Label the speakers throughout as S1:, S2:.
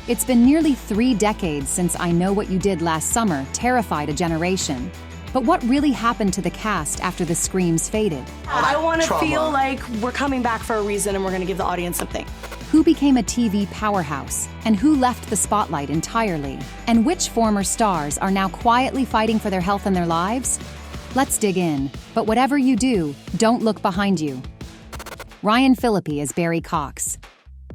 S1: It's been nearly 3 decades since I Know What You Did Last Summer terrified a generation. But what really happened to the cast after the screams faded?
S2: I want to feel like we're coming back for a reason and we're going to give the audience something.
S1: Who became a TV powerhouse, and who left the spotlight entirely? And which former stars are now quietly fighting for their health and their lives? Let's dig in. But whatever you do, don't look behind you. Ryan Phillippe as Barry Cox.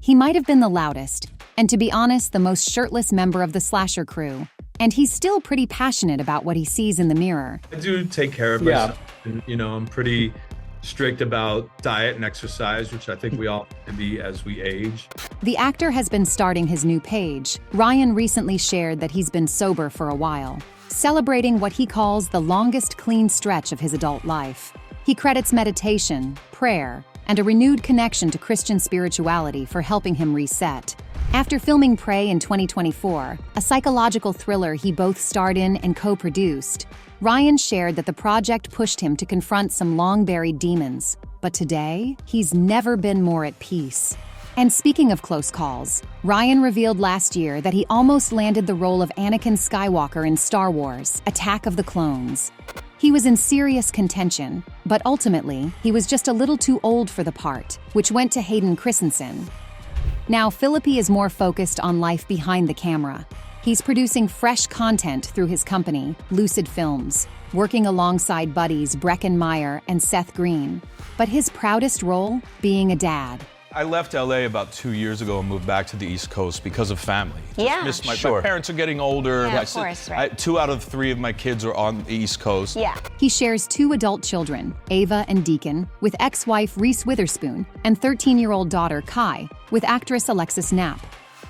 S1: He might have been the loudest, and to be honest, the most shirtless member of the slasher crew. And he's still pretty passionate about what he sees in the mirror.
S3: I do take care of myself. And, I'm pretty strict about diet and exercise, which I think we all have to be as we age.
S1: The actor has been starting his new page. Ryan recently shared that he's been sober for a while, celebrating what he calls the longest clean stretch of his adult life. He credits meditation, prayer, and a renewed connection to Christian spirituality for helping him reset. After filming Prey in 2024, a psychological thriller he both starred in and co-produced, Ryan shared that the project pushed him to confront some long-buried demons. But today, he's never been more at peace. And speaking of close calls, Ryan revealed last year that he almost landed the role of Anakin Skywalker in Star Wars: Attack of the Clones. He was in serious contention, but ultimately, he was just a little too old for the part, which went to Hayden Christensen. Now, Phillippe is more focused on life behind the camera. He's producing fresh content through his company, Lucid Films, working alongside buddies Breckin Meyer and Seth Green. But his proudest role? Being a dad.
S4: I left LA about 2 years ago and moved back to the East Coast because of family. My parents are getting older.
S5: Yeah, of course, right.
S4: 2 out of 3 of my kids are on the East Coast.
S5: Yeah.
S1: He shares 2 adult children, Ava and Deacon, with ex-wife Reese Witherspoon, and 13-year-old daughter Kai, with actress Alexis Knapp.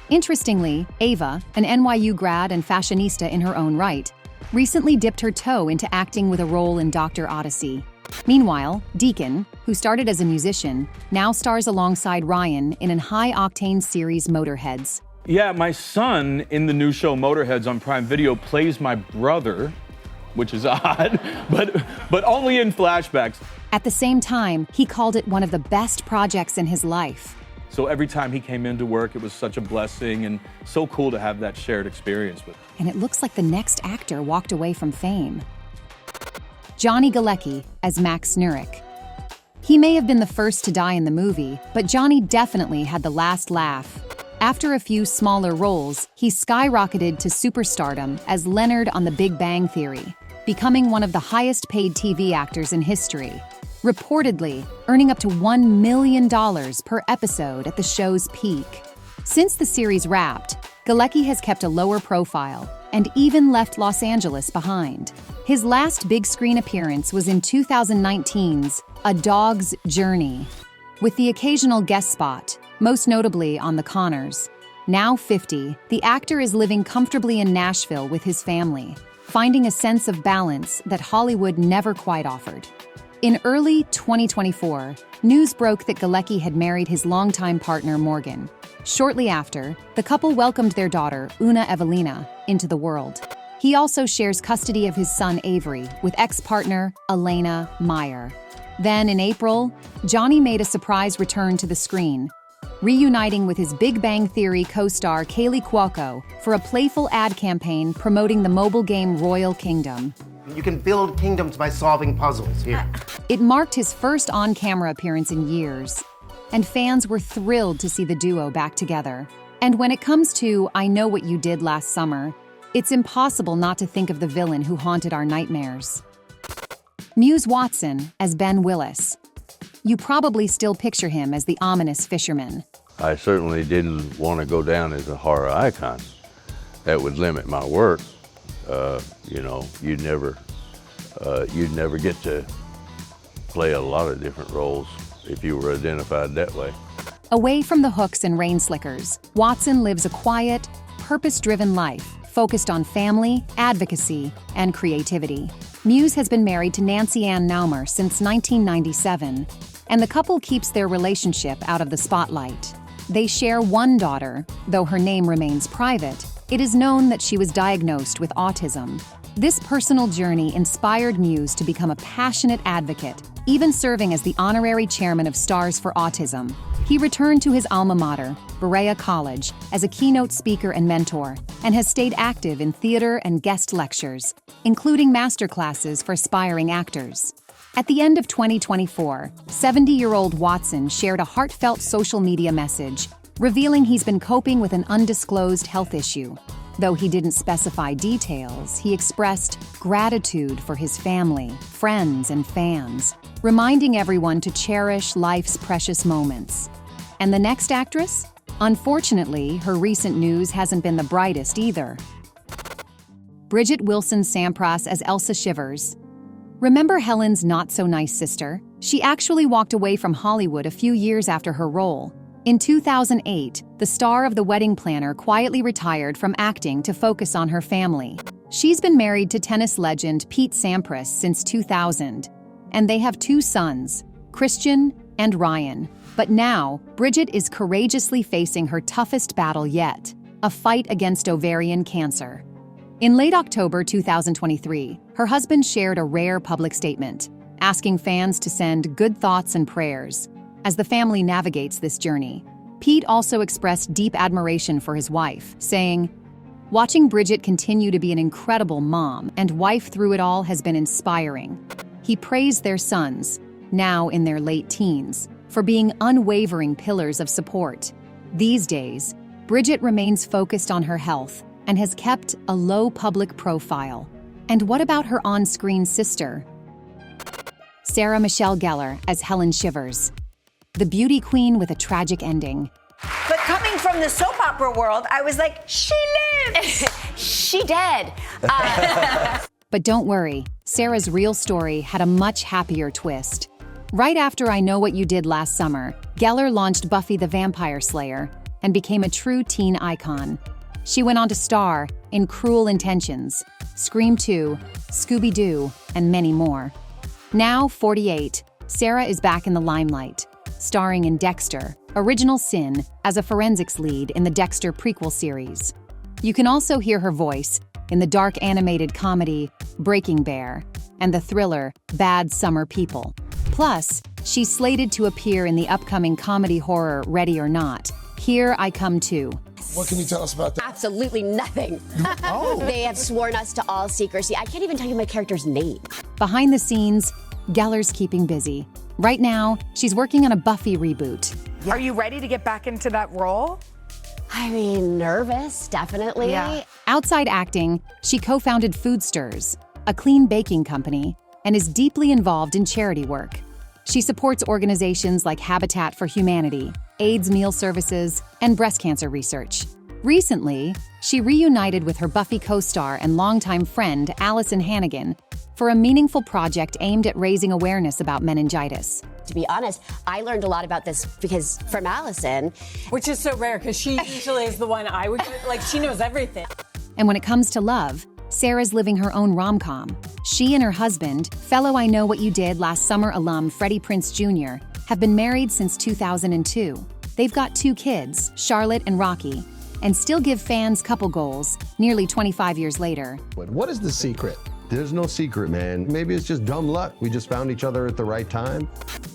S1: Interestingly, Ava, an NYU grad and fashionista in her own right, recently dipped her toe into acting with a role in Dr. Odyssey. Meanwhile, Deacon, who started as a musician, now stars alongside Ryan in an high-octane series Motorheads.
S6: Yeah, my son in the new show Motorheads on Prime Video plays my brother, which is odd, but only in flashbacks.
S1: At the same time, he called it one of the best projects in his life.
S6: So every time he came into work, it was such a blessing and so cool to have that shared experience with him.
S1: And it looks like the next actor walked away from fame. Johnny Galecki as Max Snurek. He may have been the first to die in the movie, but Johnny definitely had the last laugh. After a few smaller roles, he skyrocketed to superstardom as Leonard on The Big Bang Theory, becoming one of the highest-paid TV actors in history, reportedly earning up to $1 million per episode at the show's peak. Since the series wrapped, Galecki has kept a lower profile and even left Los Angeles behind. His last big-screen appearance was in 2019's A Dog's Journey, with the occasional guest spot, most notably on The Conners. Now 50, the actor is living comfortably in Nashville with his family, finding a sense of balance that Hollywood never quite offered. In early 2024, news broke that Galecki had married his longtime partner Morgan. Shortly after, the couple welcomed their daughter, Una Evelina, into the world. He also shares custody of his son Avery with ex-partner Elena Meyer. Then, in April, Johnny made a surprise return to the screen, reuniting with his Big Bang Theory co-star Kaylee Cuoco for a playful ad campaign promoting the mobile game Royal Kingdom.
S7: You can build kingdoms by solving puzzles here.
S1: It marked his first on-camera appearance in years, and fans were thrilled to see the duo back together. And when it comes to I Know What You Did Last Summer, it's impossible not to think of the villain who haunted our nightmares. Muse Watson as Ben Willis. You probably still picture him as the ominous fisherman.
S8: I certainly didn't want to go down as a horror icon. That would limit my work. You'd never get to play a lot of different roles if you were identified that way.
S1: Away from the hooks and rain slickers, Watson lives a quiet, purpose-driven life, focused on family, advocacy, and creativity. Muse has been married to Nancy Ann Naumer since 1997, and the couple keeps their relationship out of the spotlight. They share one daughter, though her name remains private. It is known that she was diagnosed with autism. This personal journey inspired Muse to become a passionate advocate, even serving as the honorary chairman of Stars for Autism. He returned to his alma mater, Berea College, as a keynote speaker and mentor, and has stayed active in theater and guest lectures, including masterclasses for aspiring actors. At the end of 2024, 70-year-old Watson shared a heartfelt social media message, revealing he's been coping with an undisclosed health issue. Though he didn't specify details, he expressed gratitude for his family, friends, and fans, reminding everyone to cherish life's precious moments. And the next actress? Unfortunately, her recent news hasn't been the brightest either. Bridget Wilson Sampras as Elsa Shivers. Remember Helen's not-so-nice sister? She actually walked away from Hollywood a few years after her role. In 2008, the star of The Wedding Planner quietly retired from acting to focus on her family. She's been married to tennis legend Pete Sampras since 2000, and they have 2 sons, Christian and Ryan. But now, Bridget is courageously facing her toughest battle yet, a fight against ovarian cancer. In late October 2023, her husband shared a rare public statement, asking fans to send good thoughts and prayers as the family navigates this journey. Pete also expressed deep admiration for his wife, saying, "Watching Bridget continue to be an incredible mom and wife through it all has been inspiring." He praised their sons, now in their late teens, for being unwavering pillars of support. These days, Bridget remains focused on her health and has kept a low public profile. And what about her on-screen sister? Sarah Michelle Gellar as Helen Shivers, the beauty queen with a tragic ending.
S5: But coming from the soap opera world, I was like, she lives! She dead.
S1: But don't worry, Sarah's real story had a much happier twist. Right after I Know What You Did Last Summer, Gellar launched Buffy the Vampire Slayer and became a true teen icon. She went on to star in Cruel Intentions, Scream 2, Scooby-Doo, and many more. Now 48, Sarah is back in the limelight, starring in Dexter, Original Sin, as a forensics lead in the Dexter prequel series. You can also hear her voice in the dark animated comedy Breaking Bear and the thriller Bad Summer People. Plus, she's slated to appear in the upcoming comedy horror Ready or Not, Here I Come Too.
S9: What can you tell us about that?
S10: Absolutely nothing.
S9: Oh.
S10: They have sworn us to all secrecy. I can't even tell you my character's name.
S1: Behind the scenes, Gellar's keeping busy. Right now, she's working on a Buffy reboot.
S11: Are you ready to get back into that role?
S10: I mean, nervous, definitely.
S11: Yeah.
S1: Outside acting, she co-founded Food Stirs, a clean baking company, and is deeply involved in charity work. She supports organizations like Habitat for Humanity, AIDS meal services, and breast cancer research. Recently, she reunited with her Buffy co-star and longtime friend Allison Hannigan for a meaningful project aimed at raising awareness about meningitis.
S10: To be honest, I learned a lot about this because from Allison.
S12: Which is so rare because she usually is the one I would, like, she knows everything.
S1: And when it comes to love, Sarah's living her own rom-com. She and her husband, fellow I Know What You Did Last Summer alum Freddy Prince Jr., have been married since 2002. They've got 2 kids, Charlotte and Rocky, and still give fans couple goals nearly 25 years later.
S13: What is the secret? There's no secret, man. Maybe it's just dumb luck. We just found each other at the right time.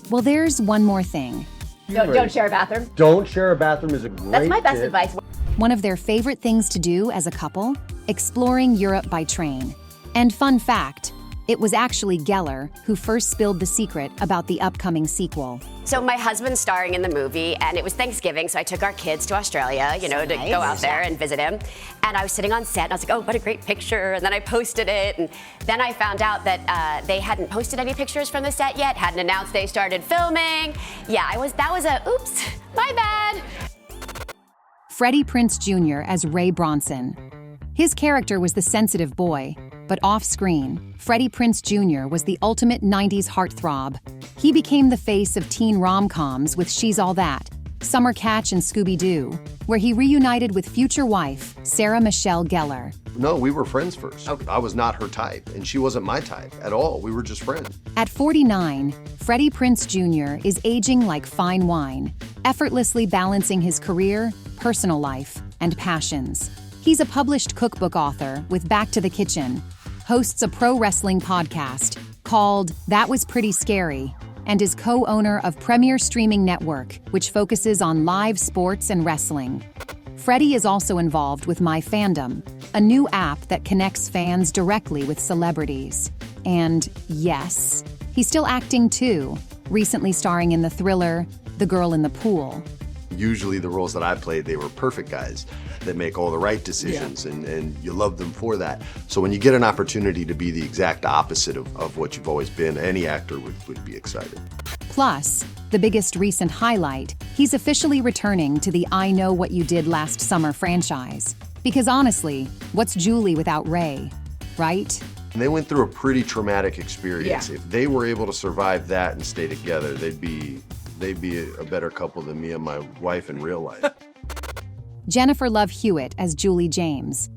S1: Well, there's one more thing.
S10: Don't share a bathroom.
S13: Don't share a bathroom is a great
S10: That's my best
S13: tip.
S10: advice.
S1: One of their favorite things to do as a couple? Exploring Europe by train. And fun fact, it was actually Gellar who first spilled the secret about the upcoming sequel.
S10: So my husband's starring in the movie, and it was Thanksgiving, so I took our kids to Australia, to go out there and visit him. And I was sitting on set, and I was like, oh, what a great picture. And then I posted it, and then I found out that they hadn't posted any pictures from the set yet, hadn't announced they started filming. Yeah, that was a, oops, my bad.
S1: Freddy Prince Jr. as Ray Bronson. His character was the sensitive boy, but off-screen, Freddy Prince Jr. was the ultimate 90s heartthrob. He became the face of teen rom-coms with She's All That, Summer Catch, and Scooby-Doo, where he reunited with future wife, Sarah Michelle Gellar.
S13: No, we were friends first. I was not her type, and she wasn't my type at all. We were just friends.
S1: At 49, Freddy Prince Jr. is aging like fine wine, effortlessly balancing his career, personal life, and passions. He's a published cookbook author with Back to the Kitchen, hosts a pro wrestling podcast called That Was Pretty Scary, and is co-owner of Premier Streaming Network, which focuses on live sports and wrestling. Freddy is also involved with My Fandom, a new app that connects fans directly with celebrities. And yes, he's still acting too, recently starring in the thriller The Girl in the Pool.
S14: Usually the roles that I played, they were perfect guys that make all the right decisions, and you love them for that. So when you get an opportunity to be the exact opposite of what you've always been, any actor would be excited.
S1: Plus, the biggest recent highlight, he's officially returning to the I Know What You Did Last Summer franchise. Because honestly, what's Julie without Ray, right?
S14: And they went through a pretty traumatic experience. If they were able to survive that and stay together, they'd be a better couple than me and my wife in real life.
S1: Jennifer Love Hewitt as Julie James.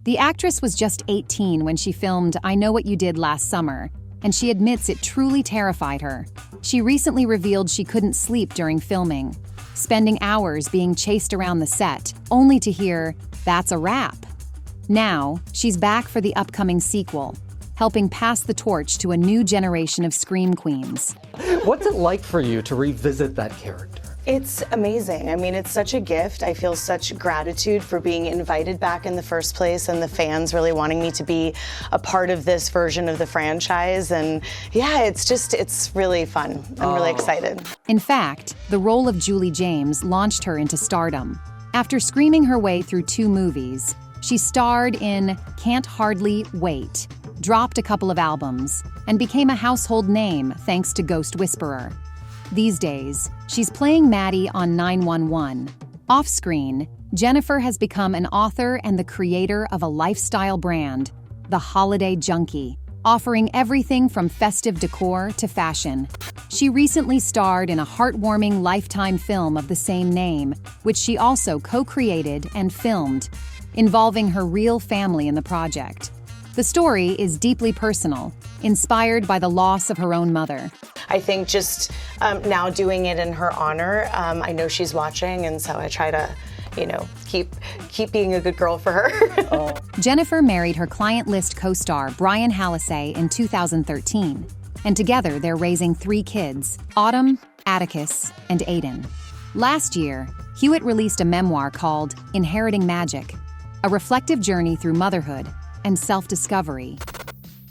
S1: The actress was just 18 when she filmed I Know What You Did Last Summer, and she admits it truly terrified her. She recently revealed she couldn't sleep during filming, spending hours being chased around the set, only to hear, "That's a wrap." Now, she's back for the upcoming sequel, helping pass the torch to a new generation of scream queens.
S15: What's it like for you to revisit that character?
S2: It's amazing. I mean, it's such a gift. I feel such gratitude for being invited back in the first place and the fans really wanting me to be a part of this version of the franchise. And yeah, it's really fun. I'm really excited.
S1: In fact, the role of Julie James launched her into stardom. After screaming her way through 2 movies, she starred in Can't Hardly Wait, dropped a couple of albums, and became a household name thanks to Ghost Whisperer. These days, she's playing Maddie on 911. Off-screen, Jennifer has become an author and the creator of a lifestyle brand, The Holiday Junkie, offering everything from festive decor to fashion. She recently starred in a heartwarming Lifetime film of the same name, which she also co-created and filmed, involving her real family in the project. The story is deeply personal, inspired by the loss of her own mother.
S2: I think just now doing it in her honor, I know she's watching, and so I try to, keep being a good girl for her.
S1: Jennifer married her Client List co-star Brian Hallisey in 2013, and together they're raising 3 kids, Autumn, Atticus, and Aiden. Last year, Hewitt released a memoir called Inheriting Magic, a reflective journey through motherhood and self-discovery.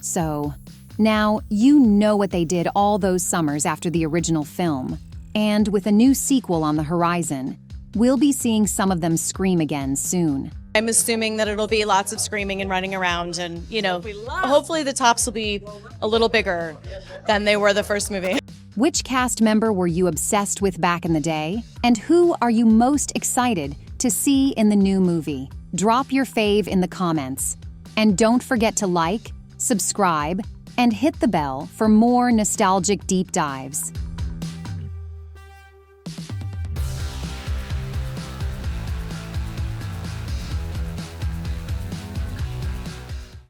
S1: So, now you know what they did all those summers after the original film, and with a new sequel on the horizon, we'll be seeing some of them scream again soon.
S16: I'm assuming that it'll be lots of screaming and running around, and hopefully the tops will be a little bigger than they were the first movie.
S1: Which cast member were you obsessed with back in the day? And who are you most excited to see in the new movie? Drop your fave in the comments. And don't forget to like, subscribe, and hit the bell for more nostalgic deep dives.